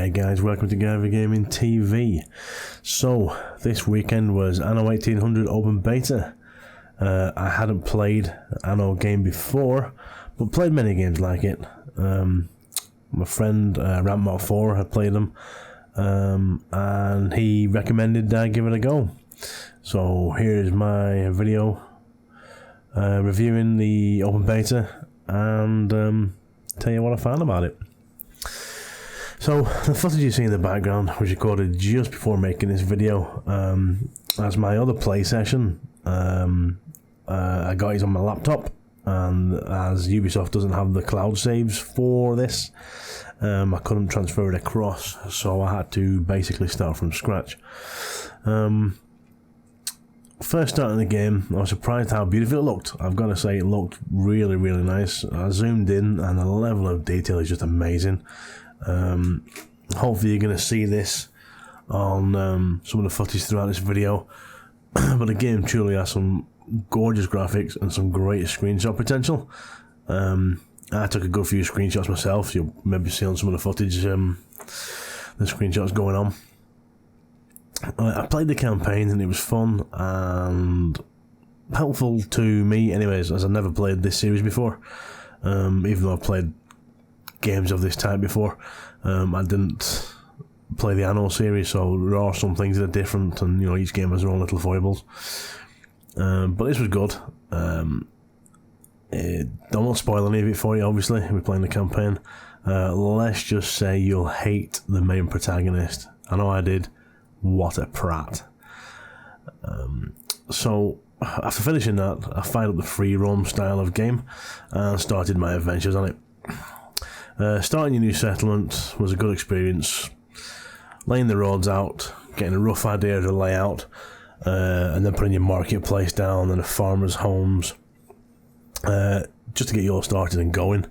Hi guys, welcome to Gary Gaming TV. So, this weekend was Anno 1800 Open Beta. I hadn't played Anno game before, but played many games like it. My friend Rampmart4 had played them, and he recommended I give it a go. So here's my video reviewing the Open Beta and tell you what I found about it. So the footage you see in the background was recorded just before making this video. As my other play session, I got it on my laptop, and as Ubisoft doesn't have the cloud saves for this, I couldn't transfer it across, so I had to basically start from scratch. First starting the game, I was surprised how beautiful it looked. I've got to say, it looked really, really nice. I zoomed in, and the level of detail is just amazing. Hopefully you're going to see this on some of the footage throughout this video. But the game truly has some gorgeous graphics and some great screenshot potential. I took a good few screenshots myself. You'll maybe see on some of the footage the screenshots going on. I played the campaign and it was fun and helpful to me anyways, as I never played this series before. Even though I've played games of this type before, I didn't play the Anno series, so there are some things that are different, and you know, each game has their own little foibles. But this was good. Don't spoil any of it for you, obviously. We're playing the campaign. Let's just say you'll hate the main protagonist. I know I did. What a prat. So after finishing that, I fired up the free roam style of game and started my adventures on it. Starting your new settlement was a good experience. Laying the roads out, getting a rough idea of the layout, and then putting your marketplace down and the farmers' homes, just to get you all started and going.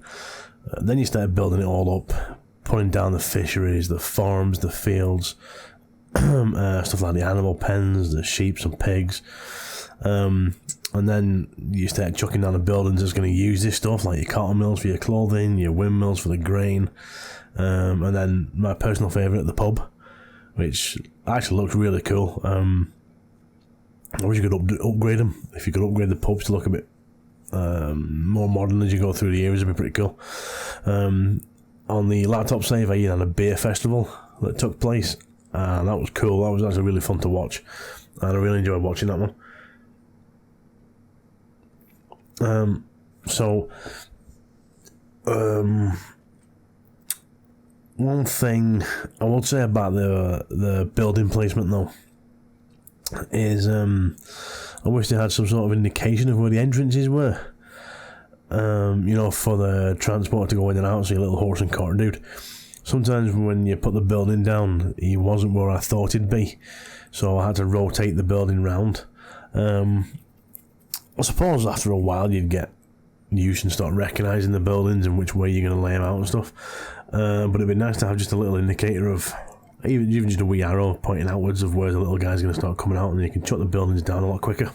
Then you start building it all up, putting down the fisheries, the farms, the fields, stuff like the animal pens, the sheep and pigs, and then you start chucking down the buildings that's going to use this stuff, like your cotton mills for your clothing, your windmills for the grain, and then my personal favourite, the pub, which actually looks really cool. I wish you could upgrade them. If you could upgrade the pubs to look a bit more modern as you go through the years, it'd be pretty cool. On the laptop save, I had a beer festival that took place, and that was cool. That was actually really fun to watch, and I really enjoyed watching that one. One thing I would say about the building placement though is I wish they had some sort of indication of where the entrances were. You know, for the transport to go in and out, so your little horse and cart dude. Sometimes when you put the building down, he wasn't where I thought he'd be, so I had to rotate the building round. I suppose after a while you'd get used and start recognising the buildings and which way you're going to lay them out and stuff. But it'd be nice to have just a little indicator of, even just a wee arrow pointing outwards of where the little guy's going to start coming out, and you can chuck the buildings down a lot quicker.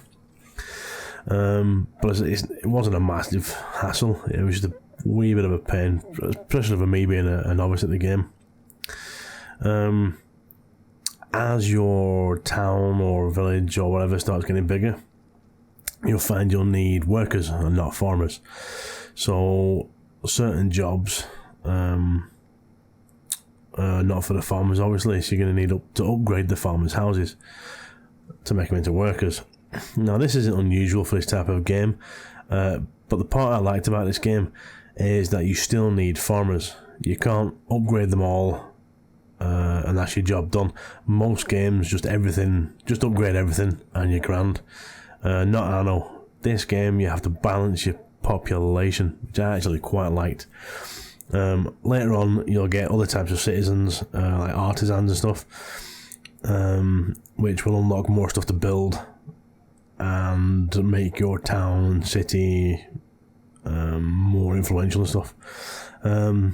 But it wasn't a massive hassle. It was just a wee bit of a pain, especially for me being a novice at the game. As your town or village or whatever starts getting bigger, you'll find you'll need workers and not farmers. So certain jobs, not for the farmers obviously, so you're going to need to upgrade the farmers' houses to make them into workers. Now this isn't unusual for this type of game, but the part I liked about this game is that you still need farmers. You can't upgrade them all and that's your job done. Most games just upgrade everything and you're grand. Not Anno. This game you have to balance your population, which I actually quite liked. Later on you'll get other types of citizens, like artisans and stuff, which will unlock more stuff to build and make your town and city more influential and stuff.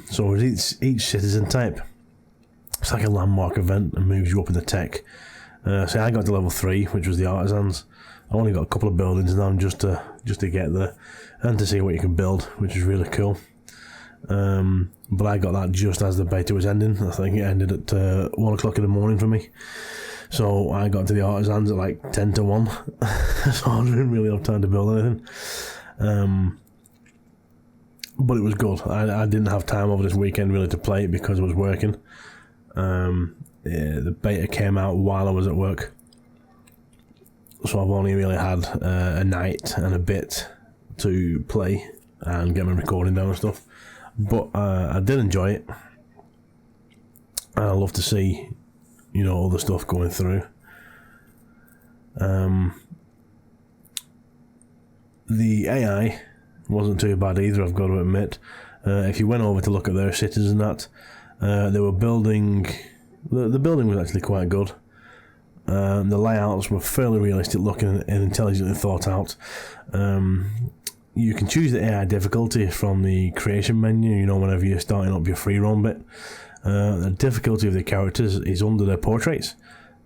So each citizen type, it's like a landmark event and moves you up in the tech. So I got to level 3, which was the artisans. I only got a couple of buildings now just to get there and to see what you can build, which is really cool. but I got that just as the beta was ending. I think it ended at 1 o'clock in the morning for me. So I got to the artisans at like 10 to 1. So I didn't really have time to build anything. But it was good. I didn't have time over this weekend really to play it because I was working. The beta came out while I was at work. So I've only really had a night and a bit to play and get my recording down and stuff. But I did enjoy it. And I love to see, you know, all the stuff going through. The AI wasn't too bad either, I've got to admit. If you went over to look at their cities and that, they were building... The building was actually quite good. The layouts were fairly realistic looking and intelligently thought out. You can choose the AI difficulty from the creation menu, you know, whenever you're starting up your free roam bit. The difficulty of the characters is under their portraits.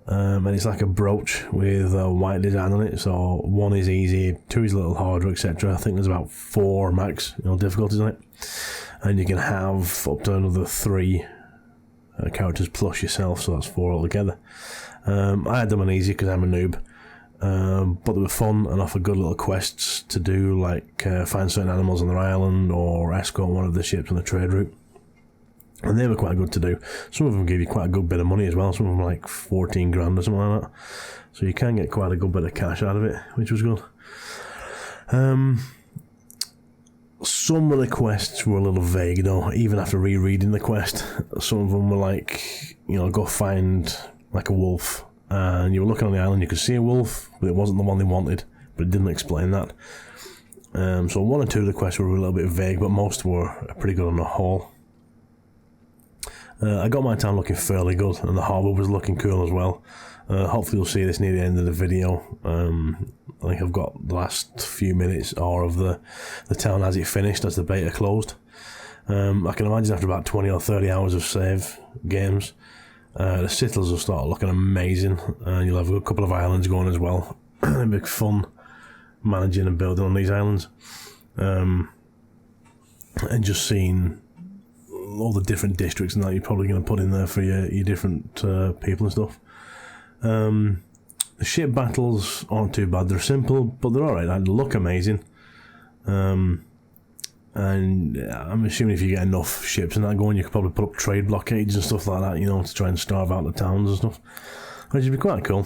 And it's like a brooch with a white design on it. So 1 is easy, 2 is a little harder, etc. I think there's about 4 max, you know, difficulties on it. And you can have up to another 3 characters plus yourself, so that's 4 altogether. I had them on easy because I'm a noob. But they were fun and offered good little quests to do, like find certain animals on their island or escort one of the ships on the trade route. And they were quite good to do. Some of them give you quite a good bit of money as well. Some of them like 14 grand or something like that. So you can get quite a good bit of cash out of it, which was good. Some of the quests were a little vague though, even after rereading the quest. Some of them were like, you know, go find like a wolf. And you were looking on the island, you could see a wolf, but it wasn't the one they wanted. But it didn't explain that. So 1 or 2 of the quests were a little bit vague, but most were pretty good on the whole. I got my town looking fairly good, and the harbour was looking cool as well. Hopefully you'll see this near the end of the video. I think I've got the last few minutes or of the town as it finished, as the beta closed. I can imagine after about 20 or 30 hours of save games, the citadels will start looking amazing, and you'll have a couple of islands going as well. It'll be fun managing and building on these islands. And just seeing all the different districts and that you're probably going to put in there for your different people and stuff. The ship battles aren't too bad. They're simple, but they're alright. They look amazing. And I'm assuming if you get enough ships and that going, you could probably put up trade blockades and stuff like that, you know, to try and starve out the towns and stuff, which would be quite cool.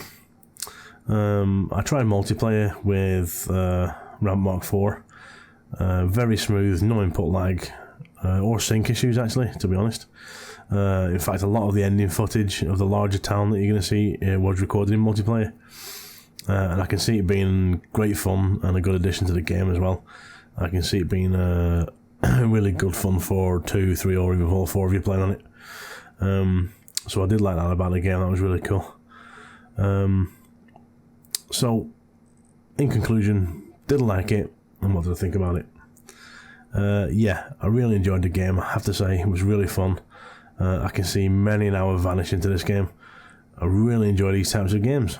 I tried multiplayer with Ramp Mark 4. Very smooth, no input lag. Or sync issues, actually, to be honest. In fact, a lot of the ending footage of the larger town that you're going to see was recorded in multiplayer. And I can see it being great fun and a good addition to the game as well. I can see it being really good fun for 2, 3 or even all 4 of you playing on it. So I did like that about the game, that was really cool. So, in conclusion, did like it, and what did I think about it? Yeah, I really enjoyed the game, I have to say. It was really fun. I can see many an hour vanish into this game. I really enjoy these types of games.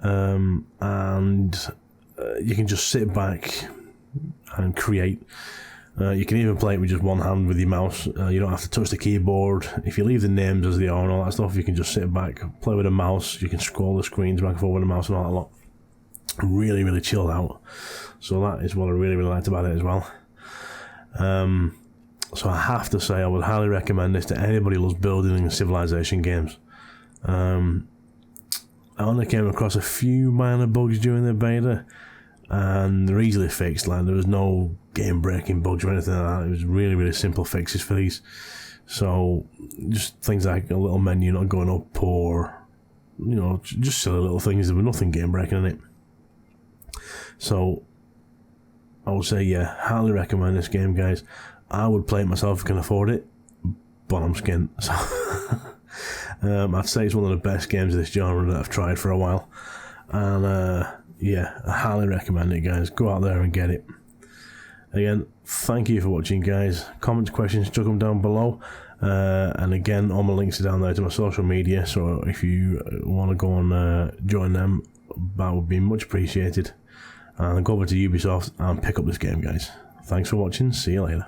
And you can just sit back and create. You can even play it with just one hand with your mouse. You don't have to touch the keyboard. If you leave the names as they are and all that stuff, you can just sit back, play with a mouse. You can scroll the screens back and forward with the mouse and all that lot. Really, really chilled out. So that is what I really, really liked about it as well. So I have to say I would highly recommend this to anybody who loves building and civilization games. I only came across a few minor bugs during the beta, and they're easily fixed. Like, there was no game-breaking bugs or anything like that. It was really, really simple fixes for these. So just things like a little menu not going up, or, you know, just silly little things. There was nothing game-breaking in it. So I would say, yeah, highly recommend this game, guys. I would play it myself if I can afford it, but I'm skint. So I'd say it's one of the best games of this genre that I've tried for a while. And yeah, I highly recommend it, guys. Go out there and get it. Again, thank you for watching, guys. Comments, questions, chuck them down below. And again, all my links are down there to my social media, so if you want to go and join them, that would be much appreciated. And go over to Ubisoft and pick up this game, guys. Thanks for watching. See you later.